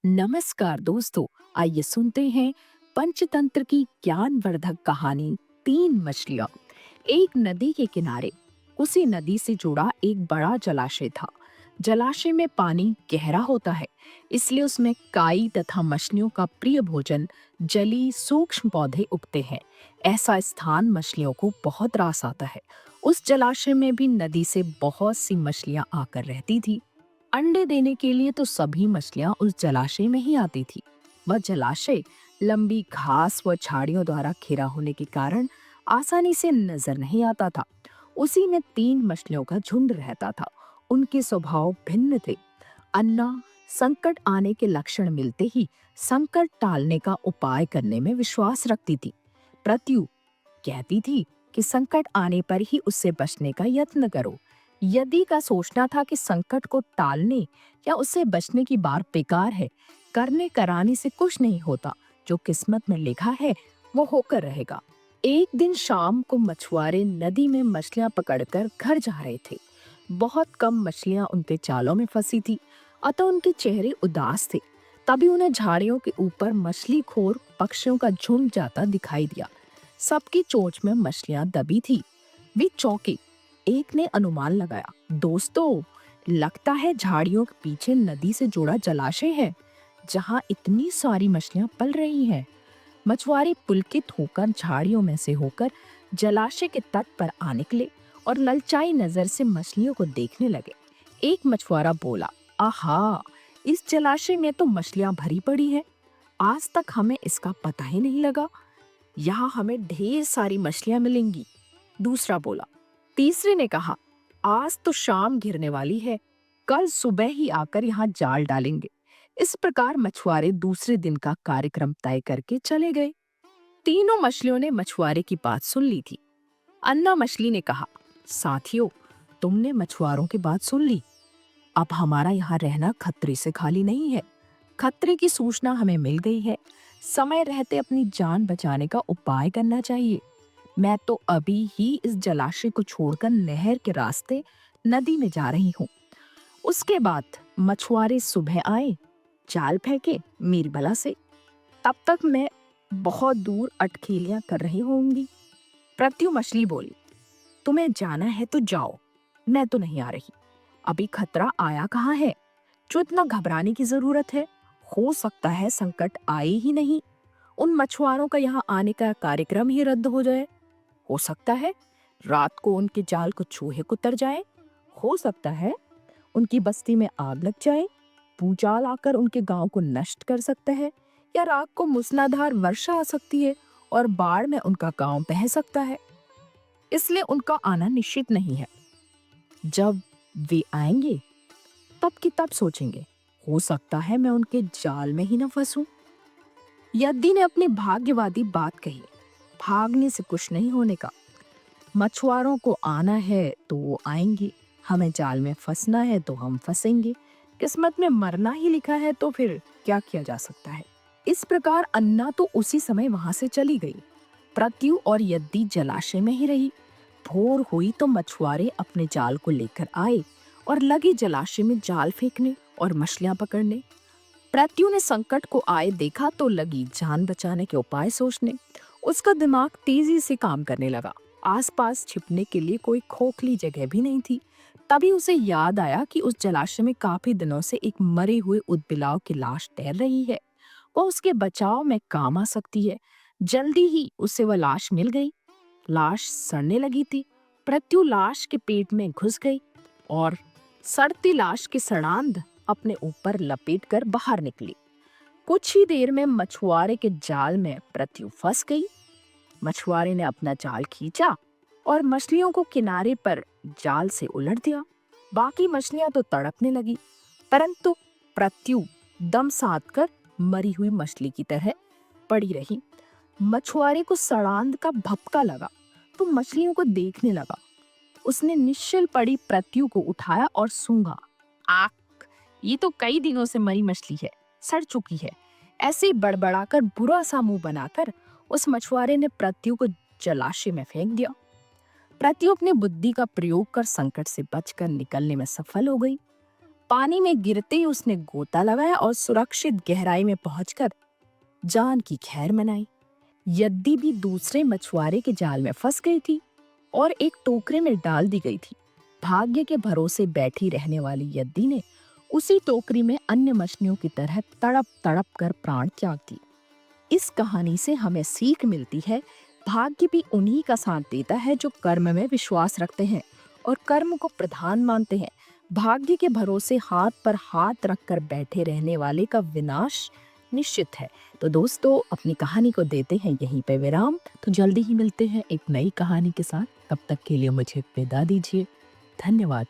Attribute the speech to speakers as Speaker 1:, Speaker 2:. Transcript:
Speaker 1: नमस्कार दोस्तों। आइए सुनते हैं पंचतंत्र की ज्ञानवर्धक कहानी तीन मछलियां। एक नदी के किनारे उसी नदी से जुड़ा एक बड़ा जलाशय था। जलाशय में पानी गहरा होता है, इसलिए उसमें काई तथा मछलियों का प्रिय भोजन जलीय सूक्ष्म पौधे उगते हैं। ऐसा स्थान मछलियों को बहुत रास आता है। उस जलाशय में भी नदी से बहुत सी मछलियां आकर रहती थी। अंडे देने के लिए तो सभी मछलियां उस जलाशय में ही आती थी। वह जलाशय लंबी घास व झाड़ियों द्वारा घिरा होने के कारण आसानी से नजर नहीं आता था। उसी में तीन मछलियों का झुंड रहता था। उनके स्वभाव भिन्न थे। अन्ना संकट आने के लक्षण मिलते ही संकट टालने का उपाय करने में विश्वास रखती थी। प्रत्यु कहती थी कि संकट आने पर ही उससे बचने का यत्न करो। यदि का सोचना था कि संकट को टालने या उससे बचने की बात बेकार है। करने कराने से कुछ नहीं होता। जो किस्मत में लिखा है वो होकर रहेगा। एक दिन शाम को मछुआरे नदी में मछलियां पकड़कर घर जा रहे थे। बहुत कम मछलियां उनके जालों में फंसी थी, अतः उनके चेहरे उदास थे। तभी उन्हें झाड़ियों के ऊपर मछली खोर पक्षियों का झुंड जाता दिखाई दिया। सबकी चोंच में मछलियां दबी थी। वे चौंके। एक ने अनुमान लगाया, दोस्तों, लगता है झाड़ियों के पीछे नदी से जुड़ा जलाशय है, जहां इतनी सारी मछलियां पल रही हैं। मछुआरे पुलकित होकर झाड़ियों में से होकर जलाशय के तट पर आ निकले और ललचाई नजर से मछलियों को देखने लगे। एक मछुआरा बोला, आहा, इस जलाशय में तो मछलियां भरी पड़ी हैं। आज तक हमें इसका पता ही नहीं लगा। यहाँ हमें ढेर सारी मछलियां मिलेंगी। दूसरा बोला। तीसरे ने कहा, आज तो शाम घिरने वाली है, कल सुबह ही आकर यहाँ जाल डालेंगे। इस प्रकार मछुआरे दूसरे दिन का कार्यक्रम तय करके चले गए। तीनों मछलियों ने मछुआरे की बात सुन ली थी। अन्ना मछली ने कहा, साथियों, तुमने मछुआरों की बात सुन ली। अब हमारा यहाँ रहना खतरे से खाली नहीं है। खतरे की सूचना हमें मिल गई है। समय रहते अपनी जान बचाने का उपाय करना चाहिए। मैं तो अभी ही इस जलाशय को छोड़कर नहर के रास्ते नदी में जा रही हूँ। उसके बाद मछुआरे सुबह आए, जाल फेंके मीरबला से। तब तक मैं बहुत दूर अटखेलियां कर रही होंगी। प्रत्यु मछली बोली, तुम्हें जाना है तो जाओ, मैं तो नहीं आ रही। अभी खतरा आया कहाँ है जो इतना घबराने की जरूरत है। हो सकता है संकट आए ही नहीं, उन मछुआरों का यहाँ आने का कार्यक्रम ही रद्द हो जाए। हो सकता है रात को उनके जाल को चूहे कुतर जाए। हो सकता है उनकी बस्ती में आग लग जाए। भूचाल आकर उनके गांव को नष्ट कर सकता है, या रात को मूसलाधार वर्षा आ सकती है और बाढ़ में उनका गांव बह सकता है। इसलिए उनका आना निश्चित नहीं है। जब वे आएंगे तब की तब सोचेंगे, हो सकता है मैं उनके जाल में ही न फंसूं। यद्दी ने अपनी भाग्यवादी बात कही। भागने से कुछ नहीं होने का। मछुआरों को आना है तो वो आएंगे, हमें जाल में फंसना है तो हम फंसेंगे। किस्मत में मरना ही लिखा है तो फिर क्या किया जा सकता है। इस प्रकार अन्ना तो उसी समय वहां से चली गई। प्रत्यु और यद्दी जलाशय में ही रही। भोर हुई तो मछुआरे अपने जाल को लेकर आए और लगे जलाशय में जाल फेंकने और मछलियां पकड़ने। प्रत्यु ने संकट को आए देखा तो लगी जान बचाने के उपाय सोचने। उसका दिमाग तेजी से काम करने लगा। आसपास छिपने के लिए कोई खोखली जगह भी नहीं थी। तभी उसे याद आया कि उस जलाशय में काफी दिनों से एक मरे हुए ऊदबिलाव की लाश तैर रही है। वो उसके बचाव में काम आ सकती है। जल्दी ही उसे वह लाश मिल गई। लाश सड़ने लगी थी। प्रत्यु लाश के पेट में घुस गई और सड़ती लाश की सड़ांध अपने ऊपर लपेटकर बाहर निकली। कुछ ही देर में मछुआरे के जाल में प्रत्यु फंस गई। मछुआरे ने अपना जाल खींचा और मछलियों को किनारे पर जाल से उलट दिया। बाकी मछलियां तो तड़पने लगी, परंतु प्रत्यु दम साध कर मरी हुई मछली की तरह पड़ी रही। मछुआरे को सड़ांध का भपका लगा तो मछलियों को देखने लगा। उसने निश्चल पड़ी प्रत्यु को उठाया और सूंघा। आक, ये तो कई दिनों से मरी मछली है, सड़ चुकी है। ऐसे बड़बड़ाकर बुरा सा मुंह बनाकर उस मछुआरे ने प्रत्यु को जलाशय में फेंक दिया। प्रत्यु अपनी बुद्धि का प्रयोग कर संकट से बचकर निकलने में सफल हो गई। पानी में गिरते ही उसने गोता लगाया और सुरक्षित गहराई में पहुंचकर जान की खैर मनाई। यद्दी भी दूसरे मछुआरे के जाल में फंस गई थी और एक टोकरे में डाल दी गई थी। भाग्य के भरोसे बैठी रहने वाली यद्दी ने उसी टोकरी में अन्य मछलियों की तरह तड़प तड़प कर प्राण त्याग दी। इस कहानी से हमें सीख मिलती है, भाग्य भी उन्हीं का साथ देता है जो कर्म में विश्वास रखते हैं और कर्म को प्रधान मानते हैं। भाग्य के भरोसे हाथ पर हाथ रखकर बैठे रहने वाले का विनाश निश्चित है। तो दोस्तों, अपनी कहानी को देते हैं यहीं पे विराम। तो जल्दी ही मिलते हैं एक नई कहानी के साथ। तब तक के लिए मुझे विदा दीजिए। धन्यवाद।